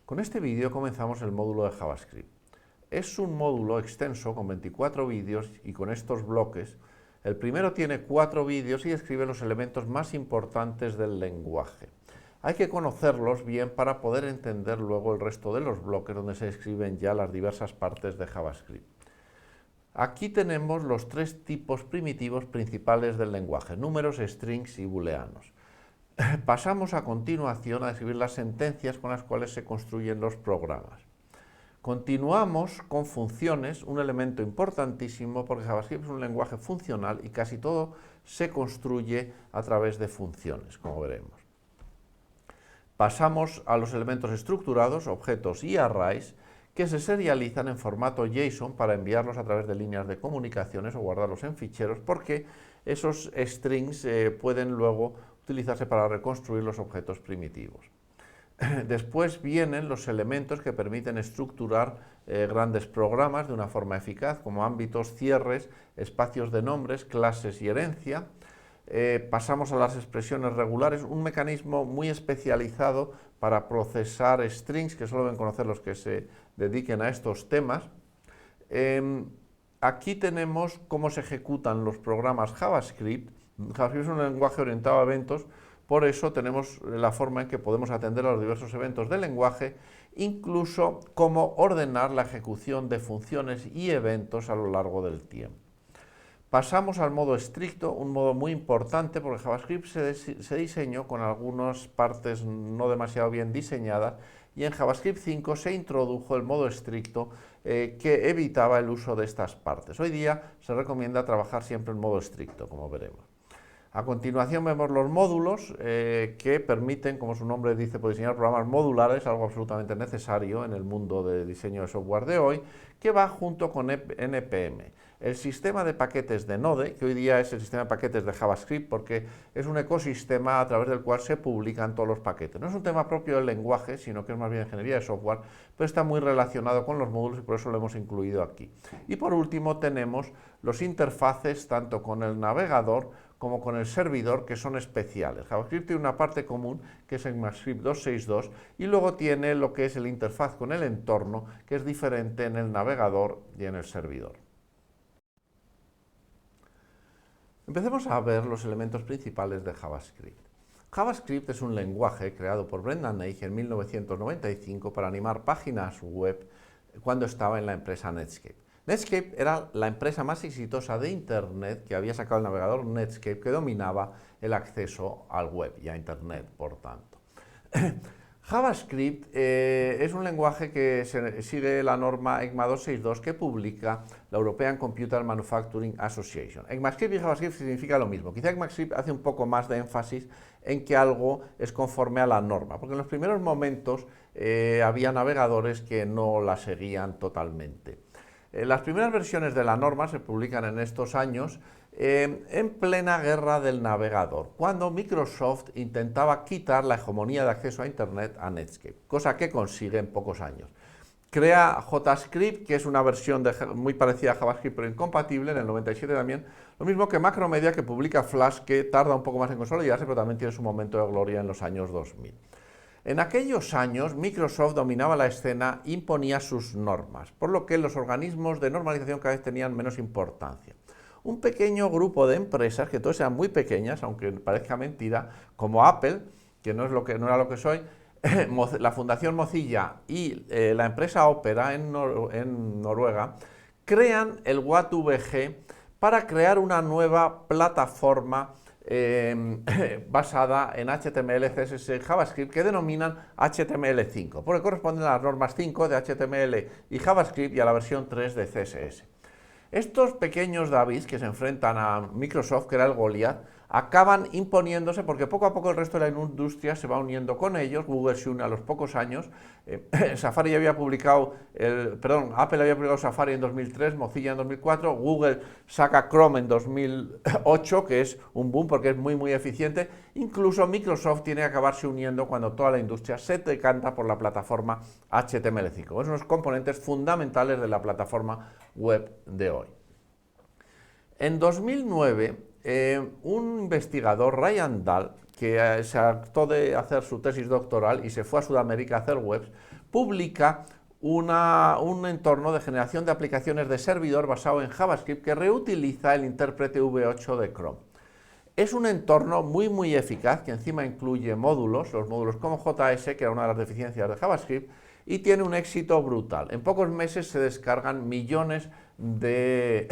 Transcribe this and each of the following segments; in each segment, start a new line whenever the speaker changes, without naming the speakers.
Con este vídeo comenzamos el módulo de JavaScript. Es un módulo extenso con 24 vídeos y con estos bloques. El primero tiene 4 vídeos y describe los elementos más importantes del lenguaje. Hay que conocerlos bien para poder entender luego el resto de los bloques donde se describen ya las diversas partes de JavaScript. Aquí tenemos los 3 tipos primitivos principales del lenguaje: números, strings y booleanos. Pasamos a continuación a describir las sentencias con las cuales se construyen los programas. Continuamos con funciones, un elemento importantísimo porque JavaScript es un lenguaje funcional y casi todo se construye a través de funciones, como veremos. Pasamos a los elementos estructurados, objetos y arrays, que se serializan en formato JSON para enviarlos a través de líneas de comunicaciones o guardarlos en ficheros, porque esos strings pueden luego utilizarse para reconstruir los objetos primitivos. Después vienen los elementos que permiten estructurar grandes programas de una forma eficaz, como ámbitos, cierres, espacios de nombres, clases y herencia. Pasamos a las expresiones regulares, un mecanismo muy especializado para procesar strings, que solo deben conocer los que se dediquen a estos temas. Aquí tenemos cómo se ejecutan los programas JavaScript. JavaScript es un lenguaje orientado a eventos, por eso tenemos la forma en que podemos atender a los diversos eventos del lenguaje, incluso cómo ordenar la ejecución de funciones y eventos a lo largo del tiempo. Pasamos al modo estricto, un modo muy importante porque JavaScript se diseñó con algunas partes no demasiado bien diseñadas, y en JavaScript 5 se introdujo el modo estricto que evitaba el uso de estas partes. Hoy día se recomienda trabajar siempre en modo estricto, como veremos. A continuación vemos los módulos que permiten, como su nombre dice, diseñar programas modulares, algo absolutamente necesario en el mundo de diseño de software de hoy, que va junto con NPM. El sistema de paquetes de Node, que hoy día es el sistema de paquetes de JavaScript, porque es un ecosistema a través del cual se publican todos los paquetes. No es un tema propio del lenguaje, sino que es más bien ingeniería de software, pero está muy relacionado con los módulos y por eso lo hemos incluido aquí. Y por último tenemos los interfaces tanto con el navegador como con el servidor, que son especiales. JavaScript tiene una parte común, que es ECMAScript 2.6.2, y luego tiene lo que es el interfaz con el entorno, que es diferente en el navegador y en el servidor. Empecemos a ver los elementos principales de JavaScript. JavaScript es un lenguaje creado por Brendan Eich en 1995 para animar páginas web cuando estaba en la empresa Netscape. Netscape era la empresa más exitosa de Internet que había sacado el navegador Netscape, que dominaba el acceso al web y a Internet, por tanto. JavaScript es un lenguaje que sigue la norma ECMA 2.6.2 que publica la European Computer Manufacturing Association. ECMAScript y JavaScript significa lo mismo. Quizá ECMAScript hace un poco más de énfasis en que algo es conforme a la norma, porque en los primeros momentos había navegadores que no la seguían totalmente. Las primeras versiones de la norma se publican en estos años en plena guerra del navegador, cuando Microsoft intentaba quitar la hegemonía de acceso a Internet a Netscape, cosa que consigue en pocos años. Crea JScript, que es una versión muy parecida a JavaScript pero incompatible, en el 97 también, lo mismo que Macromedia, que publica Flash, que tarda un poco más en consolidarse, pero también tiene su momento de gloria en los años 2000. En aquellos años, Microsoft dominaba la escena e imponía sus normas, por lo que los organismos de normalización cada vez tenían menos importancia. Un pequeño grupo de empresas, que todas eran muy pequeñas, aunque parezca mentira, como Apple, que no era lo que soy, la Fundación Mozilla y la empresa Opera en Noruega, crean el WhatVG para crear una nueva plataforma basada en HTML, CSS y JavaScript, que denominan HTML5, porque corresponden a las normas 5 de HTML y JavaScript y a la versión 3 de CSS. Estos pequeños Davids que se enfrentan a Microsoft, que era el Goliath, acaban imponiéndose porque poco a poco el resto de la industria se va uniendo con ellos. Google se une a los pocos años. Apple había publicado Safari en 2003, Mozilla en 2004, Google saca Chrome en 2008, que es un boom porque es muy eficiente. Incluso Microsoft tiene que acabarse uniendo cuando toda la industria se decanta por la plataforma HTML5. Son unos componentes fundamentales de la plataforma web de hoy. En 2009, un investigador, Ryan Dahl, que se hartó de hacer su tesis doctoral y se fue a Sudamérica a hacer webs, publica un entorno de generación de aplicaciones de servidor basado en JavaScript que reutiliza el intérprete V8 de Chrome. Es un entorno muy eficaz que encima incluye módulos, los módulos como JS, que era una de las deficiencias de JavaScript, y tiene un éxito brutal. En pocos meses se descargan millones de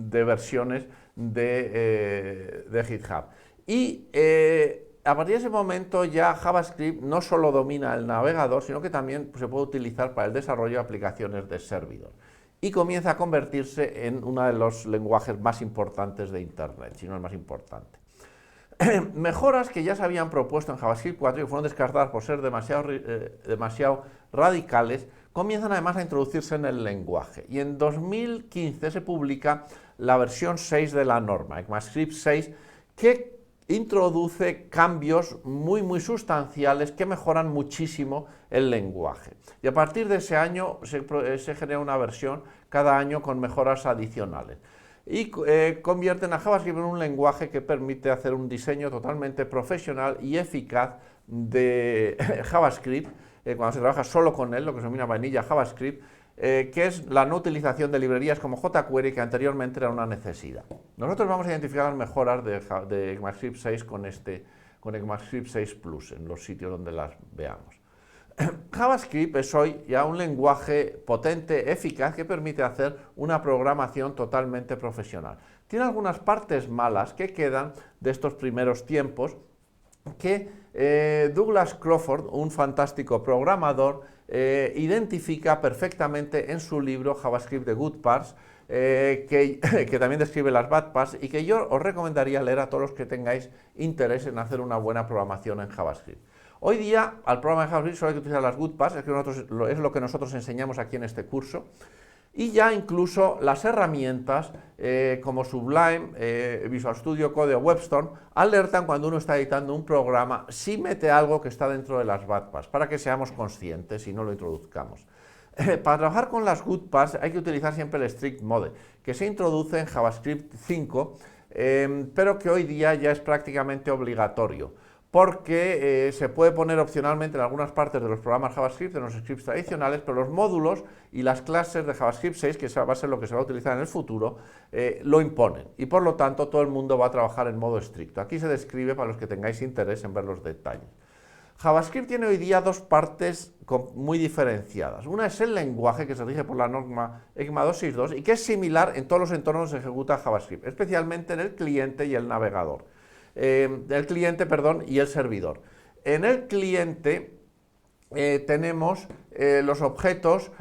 versiones de GitHub. Y a partir de ese momento ya JavaScript no solo domina el navegador, sino que también se puede utilizar para el desarrollo de aplicaciones de servidor. Y comienza a convertirse en uno de los lenguajes más importantes de Internet, si no el más importante. Mejoras que ya se habían propuesto en JavaScript 4 y que fueron descartadas por ser demasiado radicales, comienzan además a introducirse en el lenguaje. Y en 2015 se publica la versión 6 de la norma, ECMAScript 6, que introduce cambios muy sustanciales que mejoran muchísimo el lenguaje. Y a partir de ese año se genera una versión cada año con mejoras adicionales. Y convierten a JavaScript en un lenguaje que permite hacer un diseño totalmente profesional y eficaz de JavaScript, cuando se trabaja solo con él, lo que se denomina vanilla JavaScript, que es la no utilización de librerías como jQuery, que anteriormente era una necesidad. Nosotros vamos a identificar las mejoras de ECMAScript 6 con ECMAScript 6 Plus, en los sitios donde las veamos. JavaScript es hoy ya un lenguaje potente, eficaz, que permite hacer una programación totalmente profesional. Tiene algunas partes malas que quedan de estos primeros tiempos, que Douglas Crawford, un fantástico programador, identifica perfectamente en su libro JavaScript The Good Parts, que también describe las bad parts, y que yo os recomendaría leer a todos los que tengáis interés en hacer una buena programación en JavaScript. Hoy día, al programa de JavaScript solo hay que utilizar las good parts, es lo que nosotros enseñamos aquí en este curso, y ya incluso las herramientas como Sublime, Visual Studio Code o WebStorm alertan cuando uno está editando un programa si mete algo que está dentro de las bad parts, para que seamos conscientes y no lo introduzcamos. Para trabajar con las good parts hay que utilizar siempre el strict mode, que se introduce en JavaScript 5, pero que hoy día ya es prácticamente obligatorio, porque se puede poner opcionalmente en algunas partes de los programas JavaScript, en los scripts tradicionales, pero los módulos y las clases de JavaScript 6, que va a ser lo que se va a utilizar en el futuro, lo imponen, y por lo tanto todo el mundo va a trabajar en modo estricto. Aquí se describe para los que tengáis interés en ver los detalles. JavaScript tiene hoy día dos partes muy diferenciadas. Una es el lenguaje, que se rige por la norma ECMA 262 y que es similar en todos los entornos donde se ejecuta JavaScript, especialmente en el cliente y el navegador. Y el servidor. En el cliente tenemos los objetos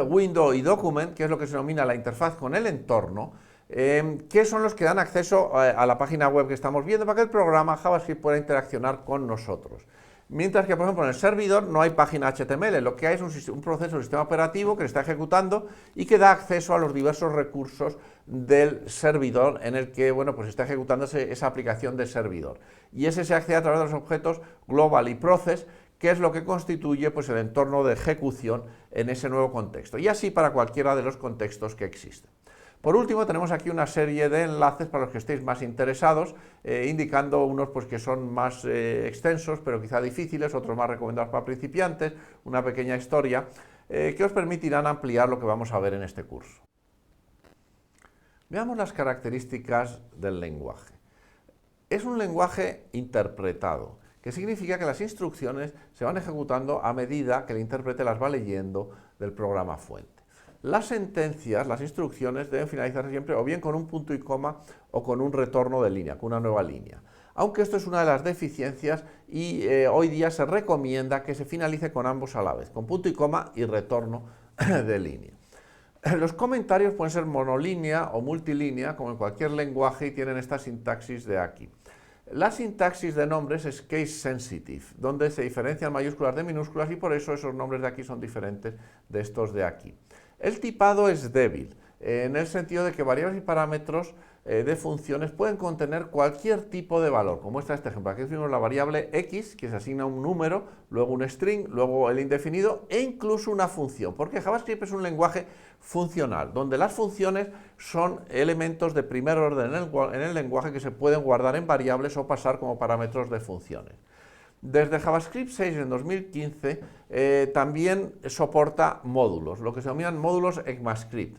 window y document, que es lo que se denomina la interfaz con el entorno, que son los que dan acceso a la página web que estamos viendo para que el programa JavaScript pueda interaccionar con nosotros. Mientras que, por ejemplo, en el servidor no hay página HTML, lo que hay es un proceso de sistema operativo que se está ejecutando y que da acceso a los diversos recursos del servidor en el que, bueno, pues está ejecutando esa aplicación de servidor. Y ese se accede a través de los objetos global y process, que es lo que constituye, pues, el entorno de ejecución en ese nuevo contexto. Y así para cualquiera de los contextos que existen. Por último, tenemos aquí una serie de enlaces para los que estéis más interesados, indicando unos pues, que son más extensos, pero quizá difíciles, otros más recomendados para principiantes, una pequeña historia, que os permitirán ampliar lo que vamos a ver en este curso. Veamos las características del lenguaje. Es un lenguaje interpretado, que significa que las instrucciones se van ejecutando a medida que el intérprete las va leyendo del programa fuente. Las sentencias, las instrucciones, deben finalizarse siempre o bien con un punto y coma o con un retorno de línea, con una nueva línea. Aunque esto es una de las deficiencias y hoy día se recomienda que se finalice con ambos a la vez, con punto y coma y retorno de línea. Los comentarios pueden ser monolínea o multilínea, como en cualquier lenguaje, y tienen esta sintaxis de aquí. La sintaxis de nombres es case sensitive, donde se diferencian mayúsculas de minúsculas y por eso esos nombres de aquí son diferentes de estos de aquí. El tipado es débil, en el sentido de que variables y parámetros de funciones pueden contener cualquier tipo de valor, como muestra este ejemplo. Aquí tenemos la variable x, que se asigna un número, luego un string, luego el indefinido e incluso una función, porque JavaScript es un lenguaje funcional, donde las funciones son elementos de primer orden en el lenguaje que se pueden guardar en variables o pasar como parámetros de funciones. Desde JavaScript 6 en 2015 también soporta módulos, lo que se denominan módulos ECMAScript,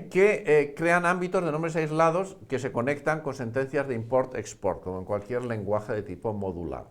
que crean ámbitos de nombres aislados que se conectan con sentencias de import-export, como en cualquier lenguaje de tipo modular.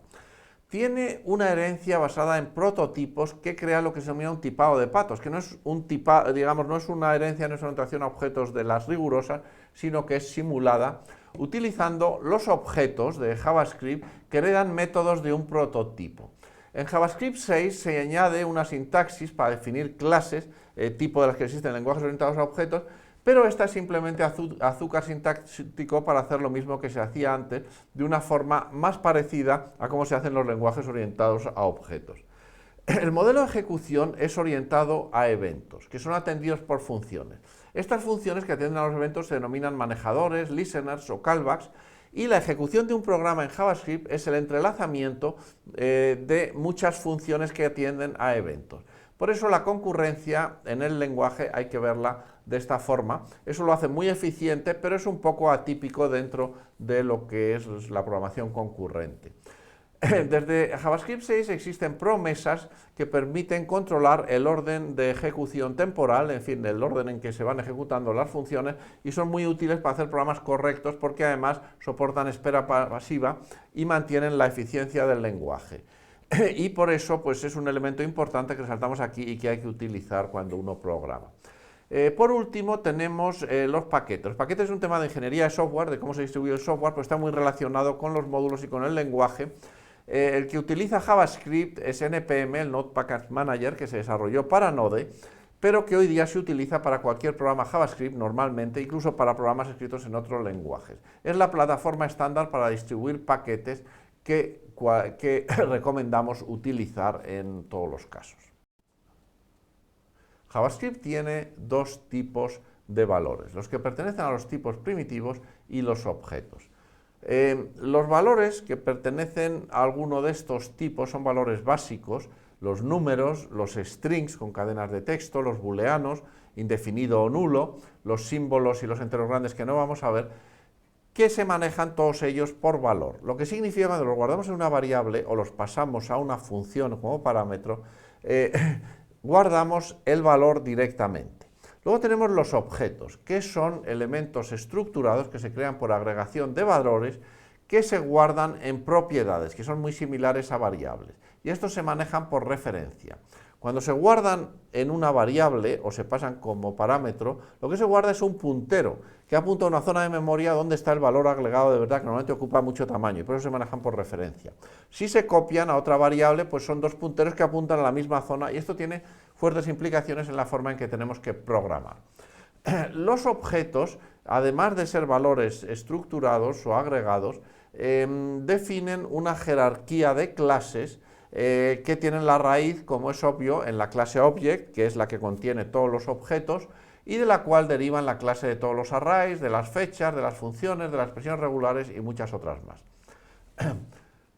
Tiene una herencia basada en prototipos que crea lo que se denomina un tipado de patos, que no es un tipado, digamos, no es una herencia, no es una orientación a objetos de las rigurosas, sino que es simulada utilizando los objetos de JavaScript que heredan métodos de un prototipo. En JavaScript 6 se añade una sintaxis para definir clases, tipo de las que existen en lenguajes orientados a objetos, pero esta es simplemente azúcar sintáctico para hacer lo mismo que se hacía antes, de una forma más parecida a cómo se hacen los lenguajes orientados a objetos. El modelo de ejecución es orientado a eventos, que son atendidos por funciones. Estas funciones que atienden a los eventos se denominan manejadores, listeners o callbacks, y la ejecución de un programa en JavaScript es el entrelazamiento de muchas funciones que atienden a eventos. Por eso la concurrencia en el lenguaje hay que verla de esta forma. Eso lo hace muy eficiente, pero es un poco atípico dentro de lo que es la programación concurrente. Desde JavaScript 6 existen promesas que permiten controlar el orden de ejecución temporal, en fin, el orden en que se van ejecutando las funciones, y son muy útiles para hacer programas correctos porque además soportan espera pasiva y mantienen la eficiencia del lenguaje. Y por eso pues, es un elemento importante que resaltamos aquí y que hay que utilizar cuando uno programa. Por último tenemos los paquetes. Los paquetes es un tema de ingeniería de software, de cómo se distribuye el software, pero está muy relacionado con los módulos y con el lenguaje. El que utiliza JavaScript es NPM, el Node Package Manager, que se desarrolló para Node, pero que hoy día se utiliza para cualquier programa JavaScript normalmente, incluso para programas escritos en otros lenguajes. Es la plataforma estándar para distribuir paquetes que recomendamos utilizar en todos los casos. JavaScript tiene dos tipos de valores, los que pertenecen a los tipos primitivos y los objetos. Los valores que pertenecen a alguno de estos tipos son valores básicos, los números, los strings con cadenas de texto, los booleanos, indefinido o nulo, los símbolos y los enteros grandes que no vamos a ver, que se manejan todos ellos por valor, lo que significa que cuando los guardamos en una variable o los pasamos a una función como parámetro, guardamos el valor directamente. Luego tenemos los objetos, que son elementos estructurados que se crean por agregación de valores que se guardan en propiedades, que son muy similares a variables. Y estos se manejan por referencia. Cuando se guardan en una variable o se pasan como parámetro, lo que se guarda es un puntero, que apunta a una zona de memoria donde está el valor agregado de verdad, que normalmente ocupa mucho tamaño, y por eso se manejan por referencia. Si se copian a otra variable, pues son dos punteros que apuntan a la misma zona, y esto tiene fuertes implicaciones en la forma en que tenemos que programar. Los objetos, además de ser valores estructurados o agregados, definen una jerarquía de clases que tienen la raíz, como es obvio, en la clase Object, que es la que contiene todos los objetos, y de la cual derivan la clase de todos los arrays, de las fechas, de las funciones, de las expresiones regulares y muchas otras más.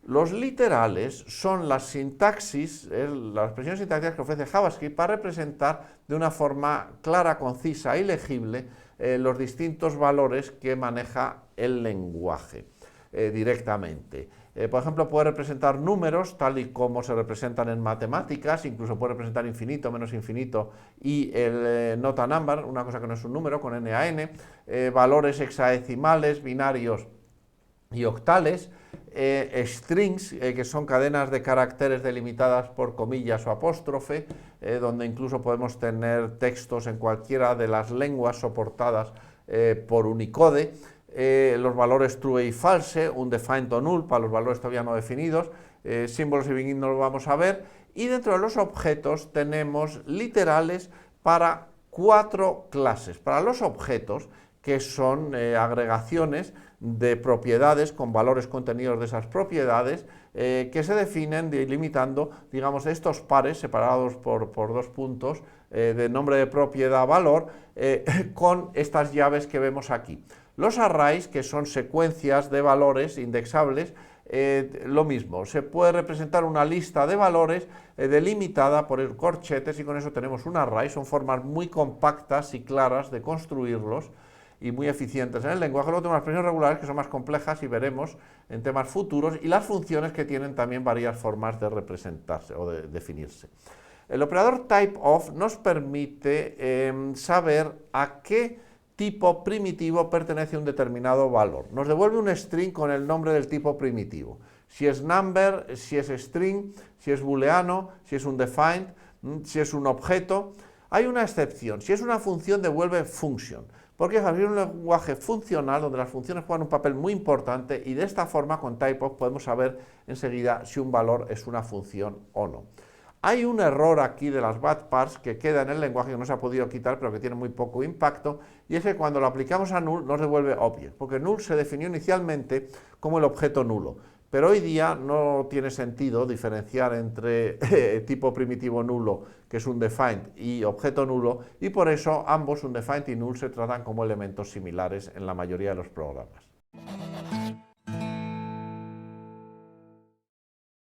Los literales son las sintaxis, las expresiones sintácticas que ofrece JavaScript para representar de una forma clara, concisa y legible los distintos valores que maneja el lenguaje directamente. Por ejemplo, puede representar números tal y como se representan en matemáticas, incluso puede representar infinito, menos infinito y el not a number, una cosa que no es un número, con n a n, valores hexadecimales, binarios y octales, strings, que son cadenas de caracteres delimitadas por comillas o apóstrofe, donde incluso podemos tener textos en cualquiera de las lenguas soportadas por Unicode, los valores true y false, undefined o null para los valores todavía no definidos, símbolos y begin no lo vamos a ver, y dentro de los objetos tenemos literales para 4 clases. Para los objetos, que son agregaciones de propiedades con valores contenidos de esas propiedades que se definen delimitando, digamos, estos pares separados por 2 puntos de nombre de propiedad valor con estas llaves que vemos aquí. Los arrays, que son secuencias de valores indexables, lo mismo, se puede representar una lista de valores delimitada por corchetes y con eso tenemos un array, son formas muy compactas y claras de construirlos. y muy eficientes en el lenguaje. Luego tenemos las expresiones regulares, que son más complejas y veremos en temas futuros, y las funciones, que tienen también varias formas de representarse o de definirse. El operador typeof nos permite saber a qué tipo primitivo pertenece un determinado valor. Nos devuelve un string con el nombre del tipo primitivo. Si es number, si es string, si es booleano, si es un defined, si es un objeto. Hay una excepción. Si es una función, devuelve function. Porque es un lenguaje funcional donde las funciones juegan un papel muy importante, y de esta forma con typeof podemos saber enseguida si un valor es una función o no. Hay un error aquí de las bad parts que queda en el lenguaje, que no se ha podido quitar, pero que tiene muy poco impacto, y es que cuando lo aplicamos a null nos devuelve object, porque null se definió inicialmente como el objeto nulo, pero hoy día no tiene sentido diferenciar entre tipo primitivo nulo, que es un defined, y objeto nulo, y por eso ambos, un defined y null, se tratan como elementos similares en la mayoría de los programas.